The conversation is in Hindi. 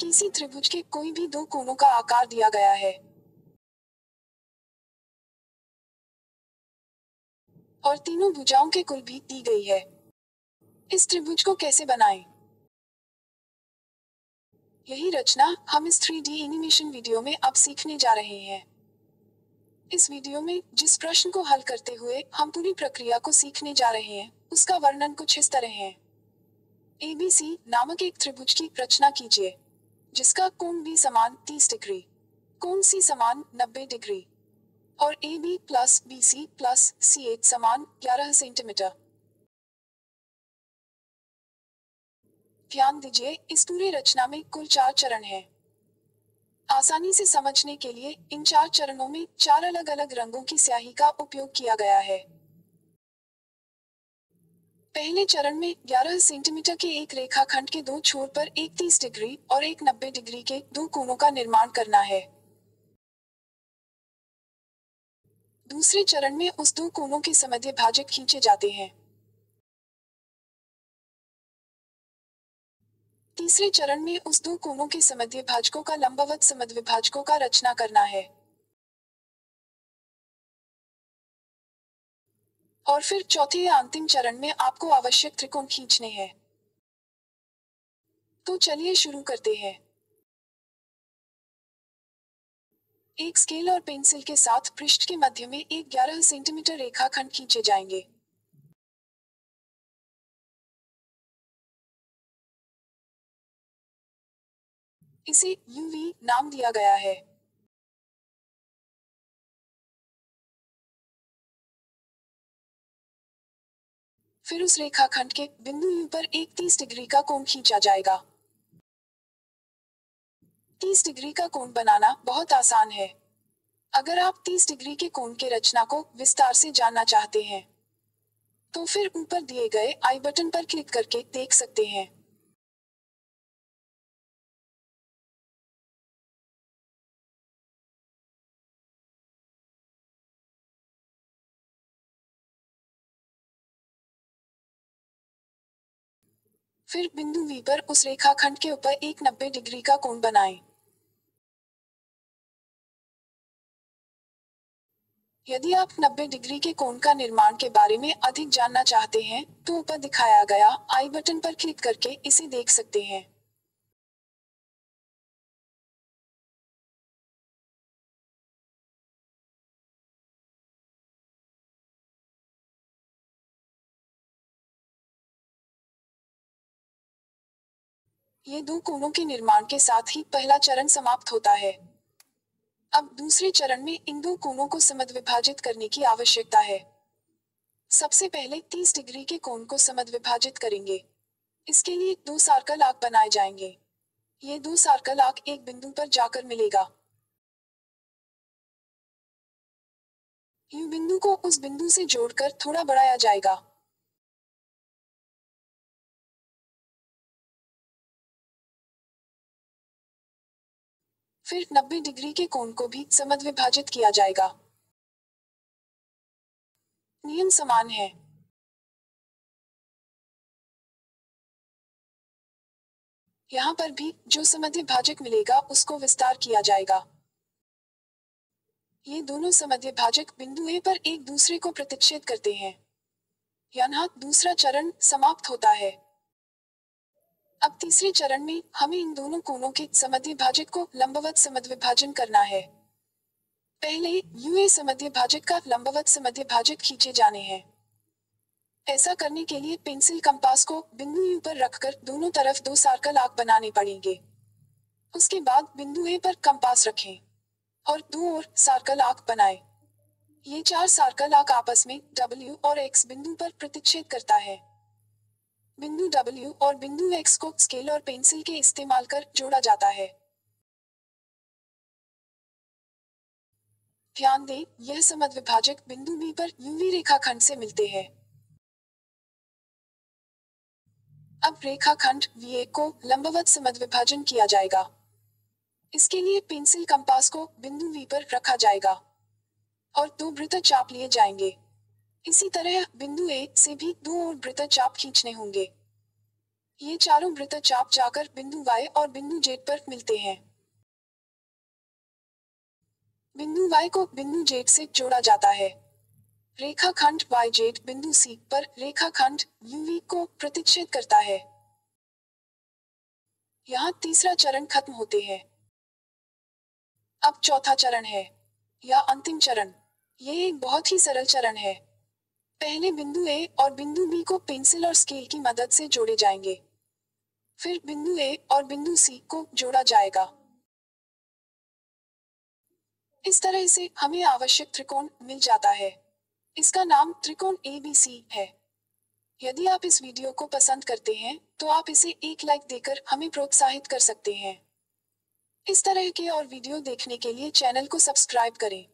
किसी त्रिभुज के कोई भी दो कोनों का आकार दिया गया है और तीनों भुजाओं के कुल भी दी गई है। इस त्रिभुज को कैसे बनाएं? यही रचना हम इस 3D एनिमेशन वीडियो में अब सीखने जा रहे हैं। इस वीडियो में जिस प्रश्न को हल करते हुए हम पूरी प्रक्रिया को सीखने जा रहे हैं, उसका वर्णन कुछ इस तरह है। ABC नामक एक त्रिभुज की रचना कीजिए, जिसका कोण B समान 30 डिग्री, कोण C समान 90 डिग्री और AB plus BC plus C8 समान 11 सेंटीमीटर। ध्यान दीजिए, इस पूरी रचना में कुल 4 चरण हैं। आसानी से समझने के लिए इन 4 चरणों में 4 अलग अलग रंगों की स्याही का उपयोग किया गया है। पहले चरण में 11 सेंटीमीटर के एक रेखाखंड के दो छोर पर एक 30 डिग्री और एक 90 डिग्री के दो कोणों का निर्माण करना है। दूसरे चरण में उस दो कोणों के समद्विभाजक भाजक खींचे जाते हैं। तीसरे चरण में उस दो कोणों के समद्विभाजकों का लंबवत समद्विभाजकों का रचना करना है। और फिर चौथे या अंतिम चरण में आपको आवश्यक त्रिकोण खींचने हैं। तो चलिए शुरू करते हैं। एक स्केल और पेंसिल के साथ पृष्ठ के मध्य में एक 11 सेंटीमीटर रेखाखंड खींचे जाएंगे। इसे UV नाम दिया गया है। फिर उस रेखाखंड के बिंदु U पर एक 30 डिग्री का कोण खींचा जाएगा। 30 डिग्री का कोण बनाना बहुत आसान है। अगर आप 30 डिग्री के कोण के रचना को विस्तार से जानना चाहते हैं, तो फिर ऊपर दिए गए आई बटन पर क्लिक करके देख सकते हैं। फिर बिंदु V पर उस रेखाखंड के ऊपर एक 90 डिग्री का कोण बनाएं। यदि आप 90 डिग्री के कोण का निर्माण के बारे में अधिक जानना चाहते हैं, तो ऊपर दिखाया गया आई बटन पर क्लिक करके इसे देख सकते हैं। ये दो कोणों के निर्माण के साथ ही पहला चरण समाप्त होता है। अब दूसरे चरण में इन दो कोणों को समद्विभाजित करने की आवश्यकता है। सबसे पहले 30 डिग्री के कोण को समद्विभाजित करेंगे। इसके लिए दो सर्कल आर्क बनाए जाएंगे। ये दो सर्कल आर्क एक बिंदु पर जाकर मिलेगा। यू बिंदु को उस बिंदु से जोड़कर थोड़ा बढ़ाया जाएगा। फिर 90 डिग्री के कोण को भी समद्विभाजित किया जाएगा। नियम समान है। यहाँ पर भी जो समद्विभाजक मिलेगा उसको विस्तार किया जाएगा। ये दोनों समद्विभाजक बिंदु ए पर एक दूसरे को प्रतिच्छेद करते हैं। यहाँ दूसरा चरण समाप्त होता है। अब तीसरे चरण में हमें इन दोनों कोणों के समद्विभाजक को लंबवत समद्विभाजन करना है। पहले यूए समद्विभाजक का लंबवत समद्विभाजक खींचे जाने हैं। ऐसा करने के लिए पेंसिल कंपास को बिंदु यू पर रखकर दोनों तरफ दो सर्कल आर्क बनाने पड़ेंगे। उसके बाद बिंदु ए पर कंपास रखें और दो और सर्कल आर्क बनाएं। ये चार सर्कल आर्क आपस में W और X बिंदु पर प्रतिच्छेद करता है। बिंदु W और बिंदु X को स्केल और पेंसिल के इस्तेमाल कर जोड़ा जाता है। ध्यान दें, यह समद्विभाजक बिंदु B पर UV रेखाखंड से मिलते हैं। अब रेखाखंड VA को लंबवत समद्विभाजन किया जाएगा। इसके लिए पेंसिल कंपास को बिंदु V पर रखा जाएगा और दो वृत्तचाप लिए जाएंगे। इसी तरह बिंदु A से भी दो और वृत्तचाप खींचने होंगे। ये चारों वृत्तचाप जाकर बिंदु Y और बिंदु Z पर मिलते हैं। बिंदु Y को बिंदु Z से जोड़ा जाता है। रेखाखंड YZ बिंदु C पर रेखाखंड UV को प्रतिच्छेद करता है। यहाँ तीसरा चरण खत्म होते हैं। अब चौथा चरण है, या अंतिम चरण। ये एक बहुत ही सरल चरण है। पहले बिंदु A और बिंदु B को पेंसिल और स्केल की मदद से जोड़े जाएंगे। फिर बिंदु A और बिंदु C को जोड़ा जाएगा। इस तरह से हमें आवश्यक त्रिकोण मिल जाता है। इसका नाम त्रिकोण ABC है। यदि आप इस वीडियो को पसंद करते हैं, तो आप इसे एक लाइक देकर हमें प्रोत्साहित कर सकते हैं। इस तरह के और वीडियो देखने के लिए चैनल को सब्सक्राइब करें।